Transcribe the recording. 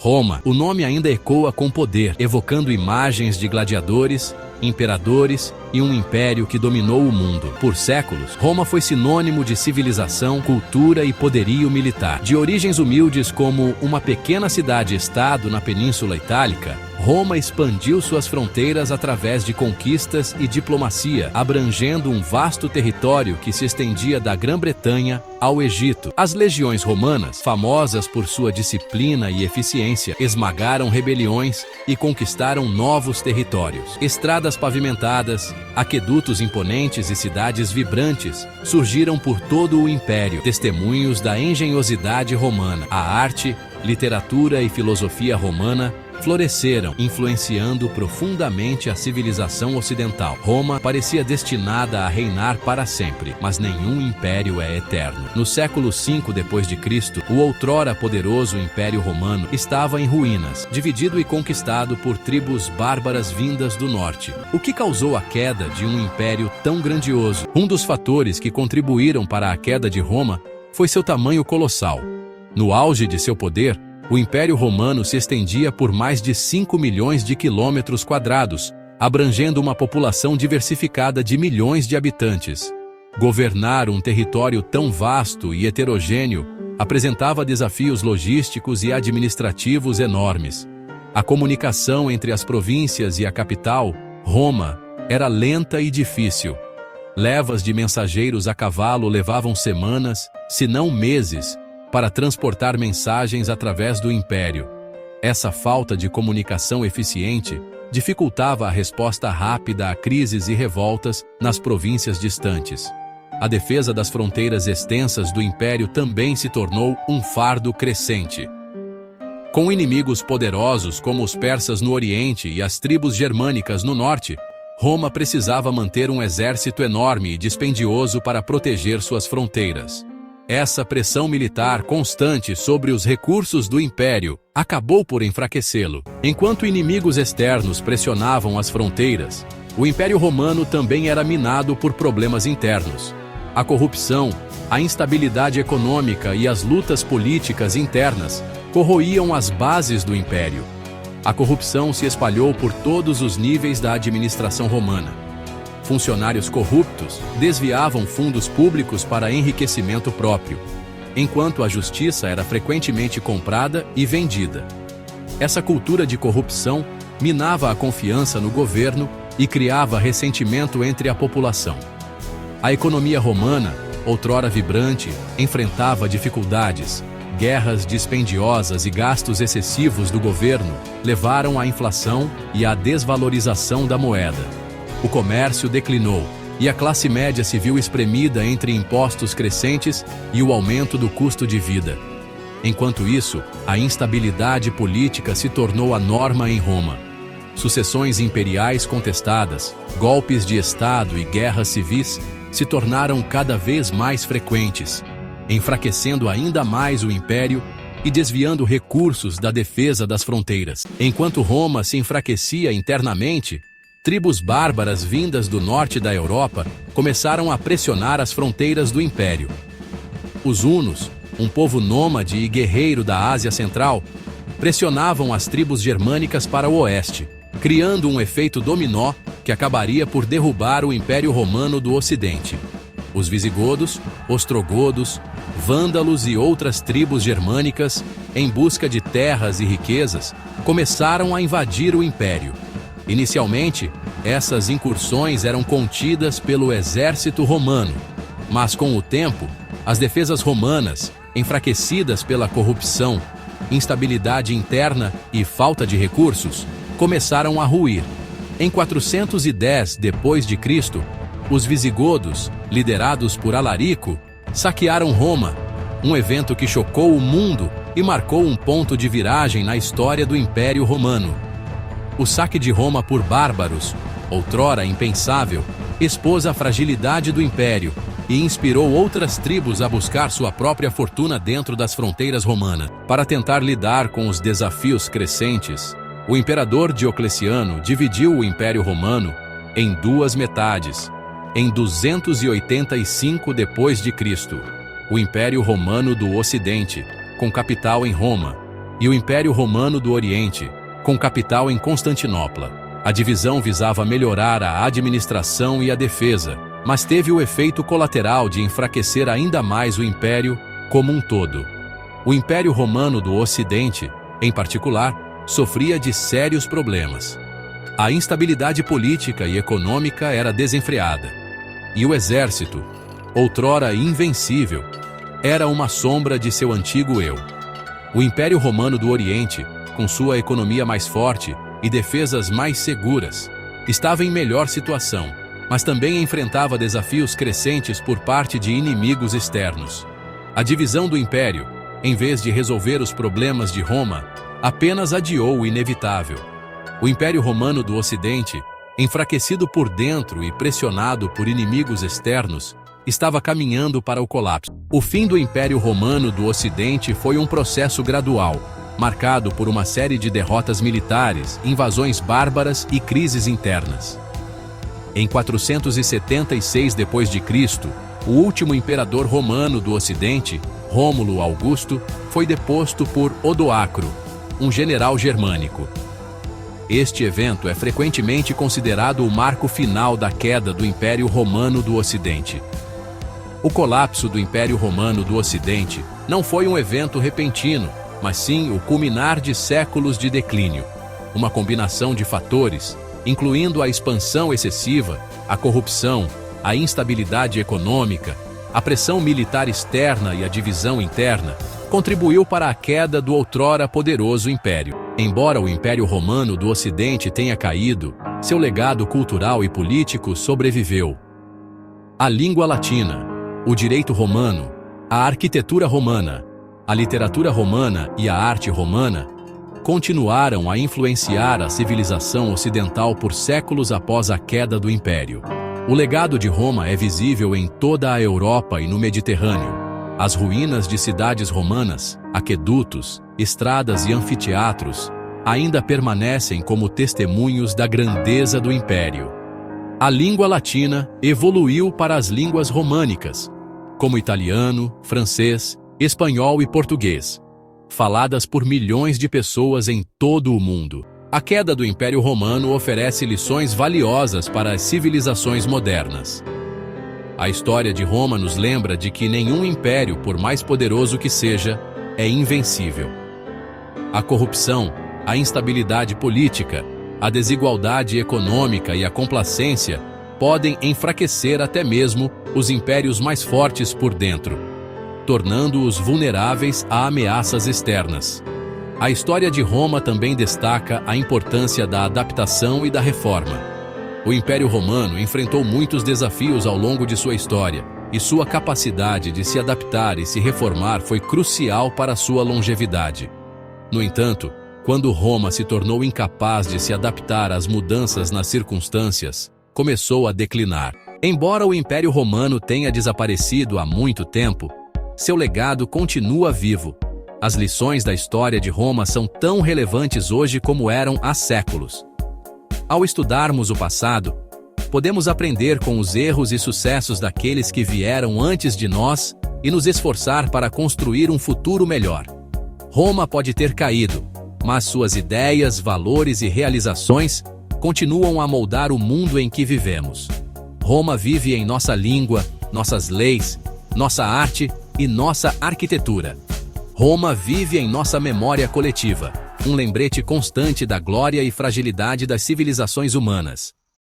Roma. O nome ainda ecoa com poder, evocando imagens de gladiadores, imperadores e um império que dominou o mundo. Por séculos, Roma foi sinônimo de civilização, cultura e poderio militar. De origens humildes como uma pequena cidade-estado na Península Itálica, Roma expandiu suas fronteiras através de conquistas e diplomacia, abrangendo um vasto território que se estendia da Grã-Bretanha ao Egito. As legiões romanas, famosas por sua disciplina e eficiência, esmagaram rebeliões e conquistaram novos territórios. Estradas pavimentadas, aquedutos imponentes e cidades vibrantes surgiram por todo o império, testemunhos da engenhosidade romana. A arte, literatura e filosofia romana floresceram, influenciando profundamente a civilização ocidental. Roma parecia destinada a reinar para sempre, mas nenhum império é eterno. No século V d.C., o outrora poderoso Império Romano estava em ruínas, dividido e conquistado por tribos bárbaras vindas do norte. O que causou a queda de um império tão grandioso? Um dos fatores que contribuíram para a queda de Roma foi seu tamanho colossal. No auge de seu poder, o Império Romano se estendia por mais de 5 milhões de quilômetros quadrados, abrangendo uma população diversificada de milhões de habitantes. Governar um território tão vasto e heterogêneo apresentava desafios logísticos e administrativos enormes. A comunicação entre as províncias e a capital, Roma, era lenta e difícil. Levas de mensageiros a cavalo levavam semanas, se não meses, para transportar mensagens através do império. Essa falta de comunicação eficiente dificultava a resposta rápida a crises e revoltas nas províncias distantes. A defesa das fronteiras extensas do império também se tornou um fardo crescente. Com inimigos poderosos como os persas no Oriente e as tribos germânicas no Norte, Roma precisava manter um exército enorme e dispendioso para proteger suas fronteiras. Essa pressão militar constante sobre os recursos do império acabou por enfraquecê-lo. Enquanto inimigos externos pressionavam as fronteiras, o Império Romano também era minado por problemas internos. A corrupção, a instabilidade econômica e as lutas políticas internas corroíam as bases do império. A corrupção se espalhou por todos os níveis da administração romana. Funcionários corruptos desviavam fundos públicos para enriquecimento próprio, enquanto a justiça era frequentemente comprada e vendida. Essa cultura de corrupção minava a confiança no governo e criava ressentimento entre a população. A economia romana, outrora vibrante, enfrentava dificuldades. Guerras dispendiosas e gastos excessivos do governo levaram à inflação e à desvalorização da moeda. O comércio declinou, e a classe média se viu espremida entre impostos crescentes e o aumento do custo de vida. Enquanto isso, a instabilidade política se tornou a norma em Roma. Sucessões imperiais contestadas, golpes de Estado e guerras civis se tornaram cada vez mais frequentes, enfraquecendo ainda mais o império e desviando recursos da defesa das fronteiras. Enquanto Roma se enfraquecia internamente, tribos bárbaras vindas do norte da Europa começaram a pressionar as fronteiras do império. Os hunos, um povo nômade e guerreiro da Ásia Central, pressionavam as tribos germânicas para o oeste, criando um efeito dominó que acabaria por derrubar o Império Romano do Ocidente. Os visigodos, ostrogodos, vândalos e outras tribos germânicas, em busca de terras e riquezas, começaram a invadir o império. Inicialmente, essas incursões eram contidas pelo exército romano, mas com o tempo, as defesas romanas, enfraquecidas pela corrupção, instabilidade interna e falta de recursos, começaram a ruir. Em 410 d.C., os visigodos, liderados por Alarico, saquearam Roma, um evento que chocou o mundo e marcou um ponto de viragem na história do Império Romano. O saque de Roma por bárbaros, outrora impensável, expôs a fragilidade do império e inspirou outras tribos a buscar sua própria fortuna dentro das fronteiras romanas. Para tentar lidar com os desafios crescentes, o imperador Diocleciano dividiu o Império Romano em duas metades. Em 285 d.C., o Império Romano do Ocidente, com capital em Roma, e o Império Romano do Oriente, com capital em Constantinopla. A divisão visava melhorar a administração e a defesa, mas teve o efeito colateral de enfraquecer ainda mais o Império como um todo. O Império Romano do Ocidente, em particular, sofria de sérios problemas. A instabilidade política e econômica era desenfreada, e o exército, outrora invencível, era uma sombra de seu antigo eu. O Império Romano do Oriente, com sua economia mais forte e defesas mais seguras, estava em melhor situação, mas também enfrentava desafios crescentes por parte de inimigos externos. A divisão do Império, em vez de resolver os problemas de Roma, apenas adiou o inevitável. O Império Romano do Ocidente, enfraquecido por dentro e pressionado por inimigos externos, estava caminhando para o colapso. O fim do Império Romano do Ocidente foi um processo gradual, marcado por uma série de derrotas militares, invasões bárbaras e crises internas. Em 476 d.C., o último imperador romano do Ocidente, Rômulo Augusto, foi deposto por Odoacro, um general germânico. Este evento é frequentemente considerado o marco final da queda do Império Romano do Ocidente. O colapso do Império Romano do Ocidente não foi um evento repentino, mas sim o culminar de séculos de declínio, uma combinação de fatores, incluindo a expansão excessiva, a corrupção, a instabilidade econômica, a pressão militar externa e a divisão interna, contribuiu para a queda do outrora poderoso império. Embora o Império Romano do Ocidente tenha caído, seu legado cultural e político sobreviveu. A língua latina, o direito romano, a arquitetura romana, a literatura romana e a arte romana continuaram a influenciar a civilização ocidental por séculos após a queda do Império. O legado de Roma é visível em toda a Europa e no Mediterrâneo. As ruínas de cidades romanas, aquedutos, estradas e anfiteatros ainda permanecem como testemunhos da grandeza do Império. A língua latina evoluiu para as línguas românicas, como italiano, francês, espanhol e português, faladas por milhões de pessoas em todo o mundo. A queda do Império Romano oferece lições valiosas para as civilizações modernas. A história de Roma nos lembra de que nenhum império, por mais poderoso que seja, é invencível. A corrupção, a instabilidade política, a desigualdade econômica e a complacência podem enfraquecer até mesmo os impérios mais fortes por dentro, tornando-os vulneráveis a ameaças externas. A história de Roma também destaca a importância da adaptação e da reforma. O Império Romano enfrentou muitos desafios ao longo de sua história, e sua capacidade de se adaptar e se reformar foi crucial para sua longevidade. No entanto, quando Roma se tornou incapaz de se adaptar às mudanças nas circunstâncias, começou a declinar. Embora o Império Romano tenha desaparecido há muito tempo, seu legado continua vivo. As lições da história de Roma são tão relevantes hoje como eram há séculos. Ao estudarmos o passado, podemos aprender com os erros e sucessos daqueles que vieram antes de nós e nos esforçar para construir um futuro melhor. Roma pode ter caído, mas suas ideias, valores e realizações continuam a moldar o mundo em que vivemos. Roma vive em nossa língua, nossas leis, nossa arte e nossa arquitetura. Roma vive em nossa memória coletiva, um lembrete constante da glória e fragilidade das civilizações humanas.